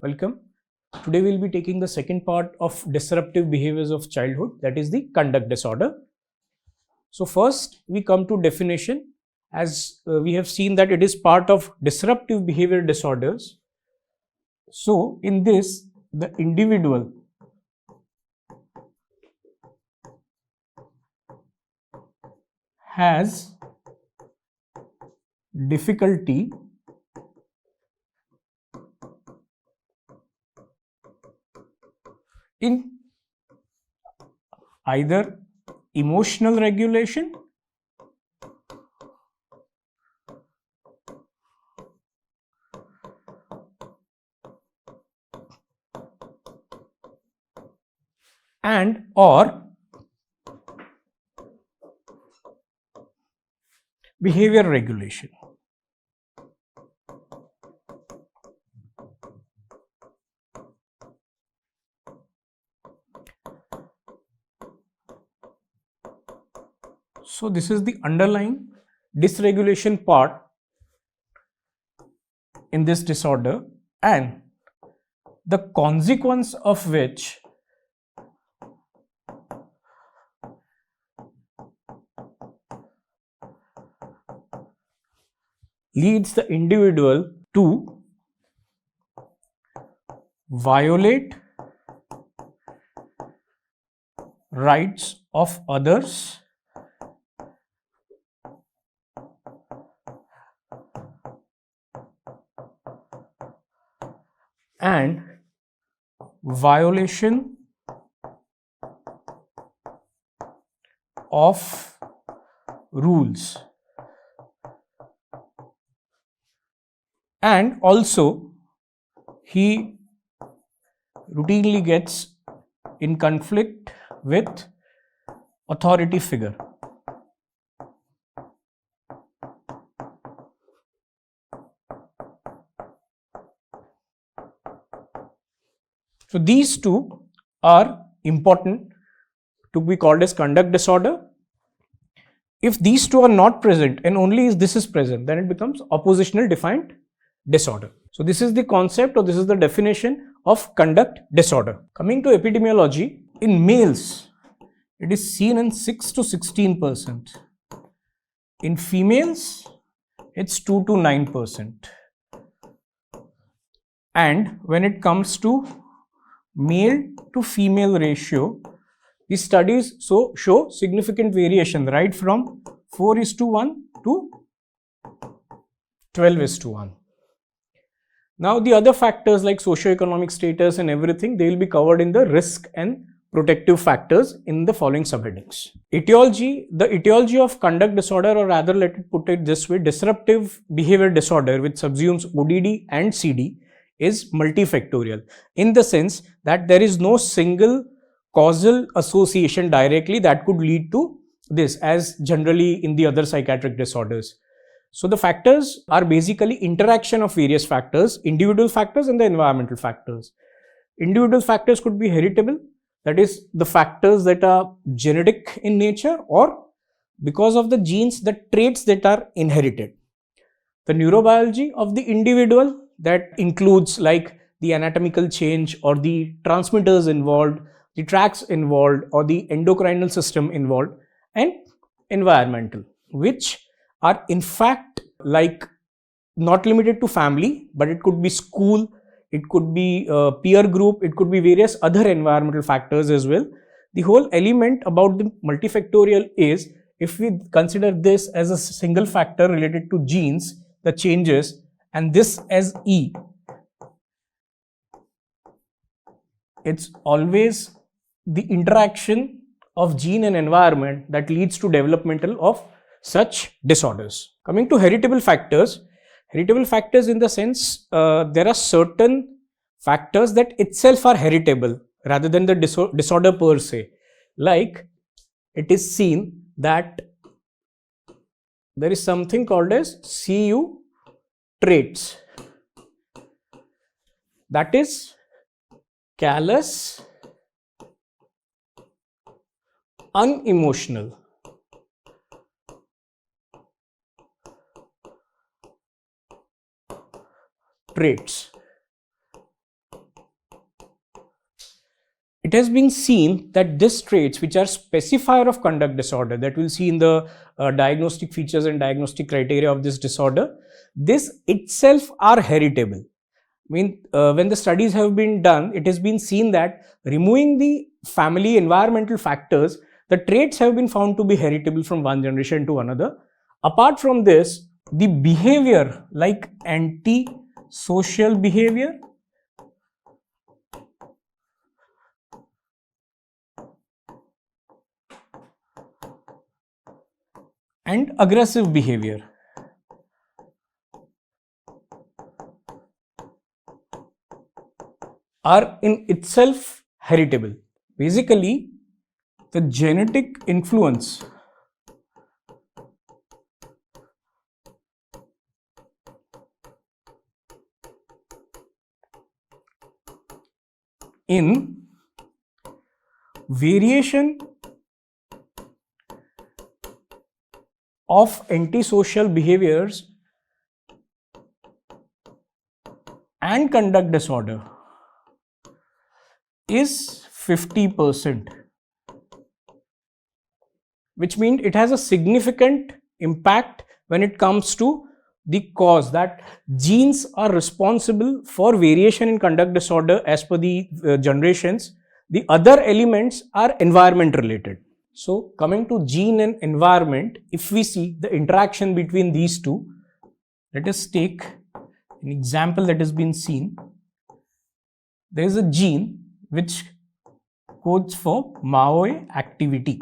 Welcome. Today we will be taking the second part of disruptive behaviors of childhood, that is the conduct disorder. So first we come to definition. As we have seen that it is part of disruptive behavior disorders. So in this, the individual has difficulty in either emotional regulation and or behavior regulation. So this is the underlying dysregulation part in this disorder, and the consequence of which leads the individual to violate rights of others and violation of rules. And also he routinely gets in conflict with authority figure. So these two are important to be called as conduct disorder. If these two are not present and only this is present, then it becomes oppositional defiant disorder. So this is the concept, or this is the definition of conduct disorder. Coming to epidemiology, in males it is seen in 6 to 16%. In females it's 2 to 9%. And when it comes to male to female ratio, the studies show significant variation, right from 4:1 to 12:1. Now the other factors like socioeconomic status and everything, they will be covered in the risk and protective factors in the following subheadings. Etiology, the etiology of conduct disorder, or rather let it put it this way, disruptive behavior disorder which subsumes ODD and CD, is multifactorial, in the sense that there is no single causal association directly that could lead to this, as generally in the other psychiatric disorders. So the factors are basically interaction of various factors, individual factors and the environmental factors. Individual factors could be heritable, that is the factors that are genetic in nature, or because of the genes, the traits that are inherited. The neurobiology of the individual, that includes like the anatomical change or the transmitters involved, the tracks involved, or the endocrinal system involved, and environmental, which are in fact like not limited to family, but it could be school, it could be peer group, it could be various other environmental factors as well. The whole element about the multifactorial is, if we consider this as a single factor related to genes, the changes, and this as E, it's always the interaction of gene and environment that leads to developmental of such disorders. Coming to heritable factors in the sense there are certain factors that itself are heritable rather than the disorder per se. Like it is seen that there is something called as CU traits, that is Callous-Unemotional traits. It has been seen that these traits, which are specifier of conduct disorder, that we'll see in the diagnostic features and diagnostic criteria of this disorder, this itself are heritable. When the studies have been done, it has been seen that removing the family environmental factors, the traits have been found to be heritable from one generation to another. Apart from this, the behavior like anti-social behavior and aggressive behavior are in itself heritable. Basically, the genetic influence in variation of antisocial behaviors and conduct disorder is 50%, which means it has a significant impact when it comes to the cause, that genes are responsible for variation in conduct disorder as per the generations. The other elements are environment related. So coming to gene and environment, if we see the interaction between these two, let us take an example that has been seen. There is a gene which codes for MAOA activity,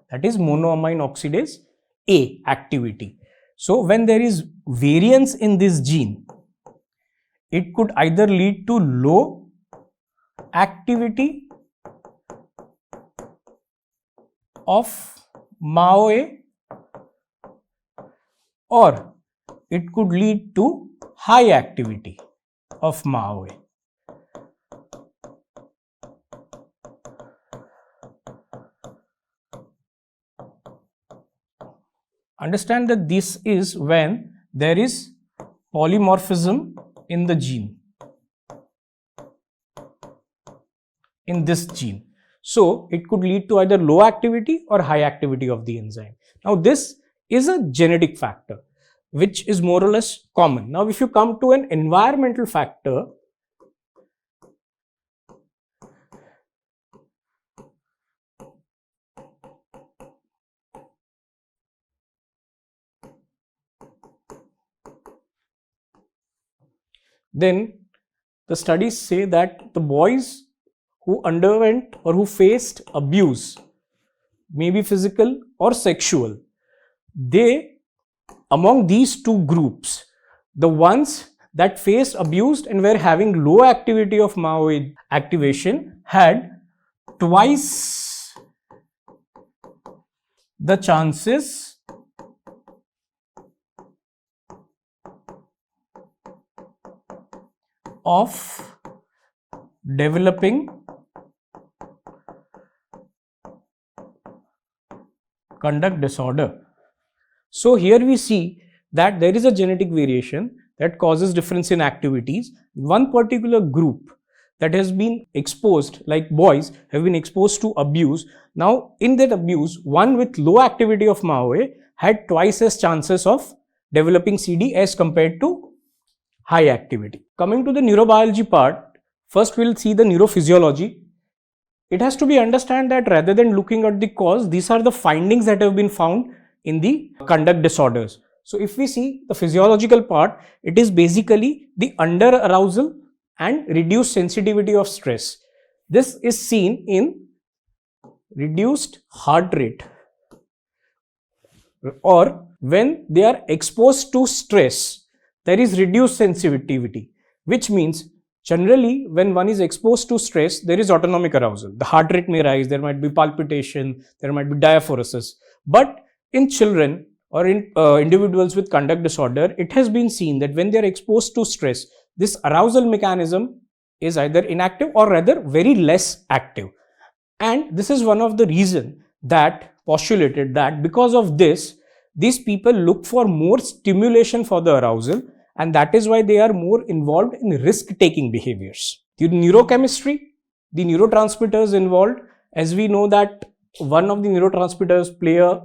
that is monoamine oxidase A activity. So when there is variance in this gene, it could either lead to low activity of MAOA or it could lead to high activity of MAOA. Understand that this is when there is polymorphism in the gene, in this gene. So it could lead to either low activity or high activity of the enzyme. Now this is a genetic factor which is more or less common. Now if you come to an environmental factor, then the studies say that the boys who underwent or who faced abuse, maybe physical or sexual, they, among these two groups, the ones that faced abuse and were having low activity of MAOA activation had twice the chances of developing conduct disorder. So here we see that there is a genetic variation that causes difference in activities. One particular group that has been exposed, like boys have been exposed to abuse. Now in that abuse, one with low activity of MAOA had twice as chances of developing CD as compared to high activity. Coming to the neurobiology part, first we'll see the neurophysiology. It has to be understood that rather than looking at the cause, these are the findings that have been found in the conduct disorders. So if we see the physiological part, it is basically the underarousal and reduced sensitivity of stress. This is seen in reduced heart rate, or when they are exposed to stress, there is reduced sensitivity, which means generally when one is exposed to stress, there is autonomic arousal. The heart rate may rise, there might be palpitation, there might be diaphoresis. But in children or in individuals with conduct disorder, it has been seen that when they are exposed to stress, this arousal mechanism is either inactive or rather very less active. And this is one of the reasons that postulated that because of this, these people look for more stimulation for the arousal, and that is why they are more involved in risk-taking behaviors. The neurochemistry, the neurotransmitters involved, as we know that one of the neurotransmitters play a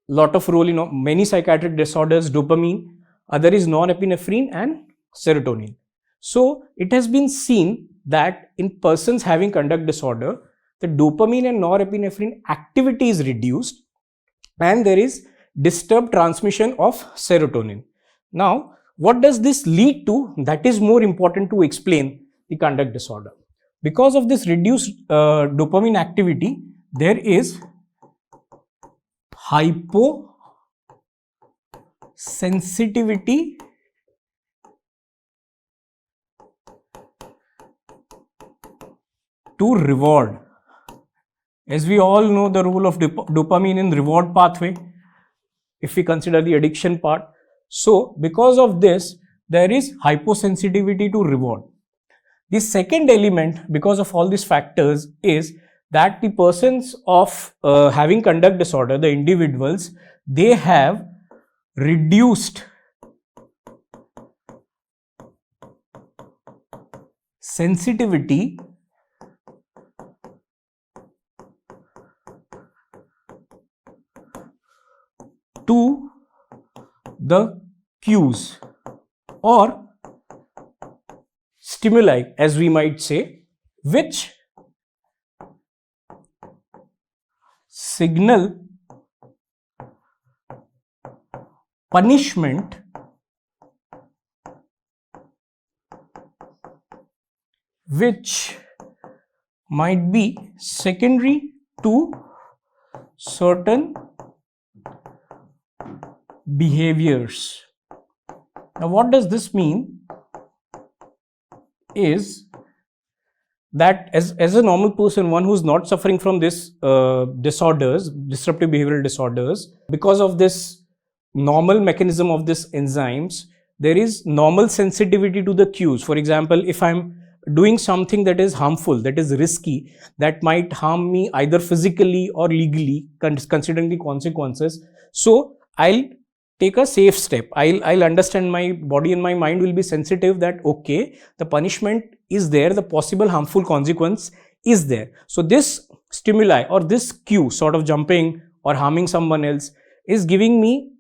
lot of role in many psychiatric disorders, dopamine, other is norepinephrine and serotonin. So it has been seen that in persons having conduct disorder, the dopamine and norepinephrine activity is reduced and there is disturbed transmission of serotonin. Now, what does this lead to? That is more important to explain the conduct disorder. Because of this reduced dopamine activity, there is hyposensitivity to reward. As we all know the role of dopamine in reward pathway, if we consider the addiction part. So because of this, there is hyposensitivity to reward. The second element, because of all these factors, is that the persons of having conduct disorder, the individuals, they have reduced sensitivity to the cues or stimuli, as we might say, which signal punishment which might be secondary to certain behaviors. Now, what does this mean? Is that as a normal person, one who is not suffering from this disorders, disruptive behavioral disorders, because of this normal mechanism of this enzymes, there is normal sensitivity to the cues. For example, if I'm doing something that is harmful, that is risky, that might harm me either physically or legally, considering the consequences, so I'll take a safe step. I'll understand, my body and my mind will be sensitive that okay, the punishment is there, the possible harmful consequence is there. So this stimuli or this cue, sort of jumping or harming someone else, is giving me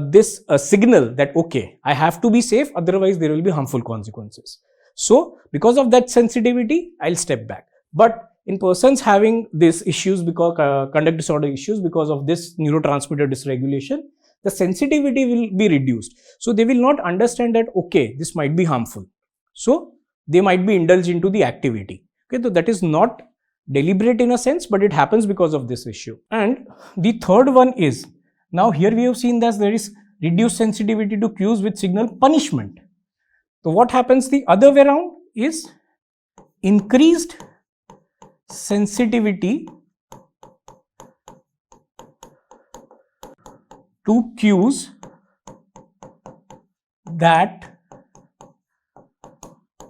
this signal that okay, I have to be safe, otherwise there will be harmful consequences. So because of that sensitivity, I'll step back. But in persons having these issues, because conduct disorder issues, because of this neurotransmitter dysregulation, the sensitivity will be reduced. So they will not understand that okay, this might be harmful. So they might be indulged into the activity. Okay, so that is not deliberate in a sense, but it happens because of this issue. And the third one is, now here we have seen that there is reduced sensitivity to cues which signal punishment. So what happens the other way around is increased sensitivity to cues that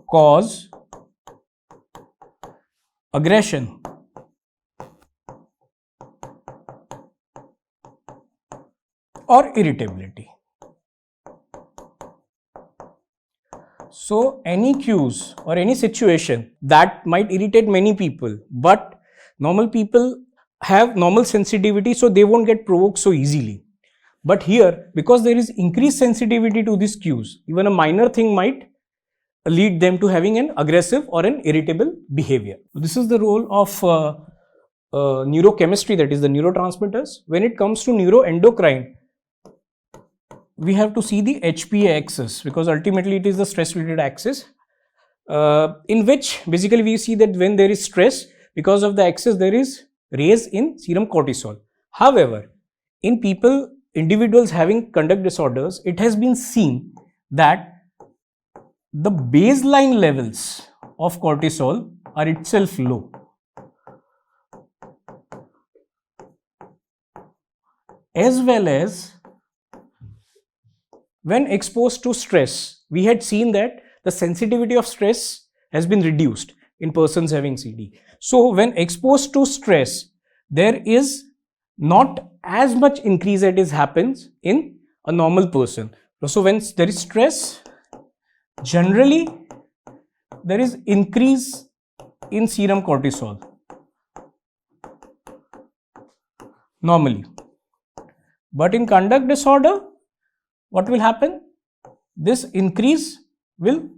cause aggression. Or irritability. So any cues or any situation that might irritate many people, but normal people have normal sensitivity, so they won't get provoked so easily. But here, because there is increased sensitivity to these cues, even a minor thing might lead them to having an aggressive or an irritable behavior. This is the role of neurochemistry, that is the neurotransmitters. When it comes to neuroendocrine, we have to see the HPA axis, because ultimately it is the stress related axis, in which basically we see that when there is stress, because of the axis there is raise in serum cortisol. However, in individuals having conduct disorders, it has been seen that the baseline levels of cortisol are itself low, as well as when exposed to stress. We had seen that the sensitivity of stress has been reduced in persons having CD. So when exposed to stress, there is not as much increase that is happens in a normal person. So when there is stress, generally there is increase in serum cortisol normally. But in conduct disorder, what will happen? This increase will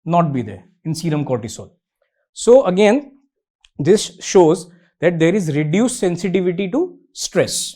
not be there in serum cortisol. So again, this shows that there is reduced sensitivity to stress.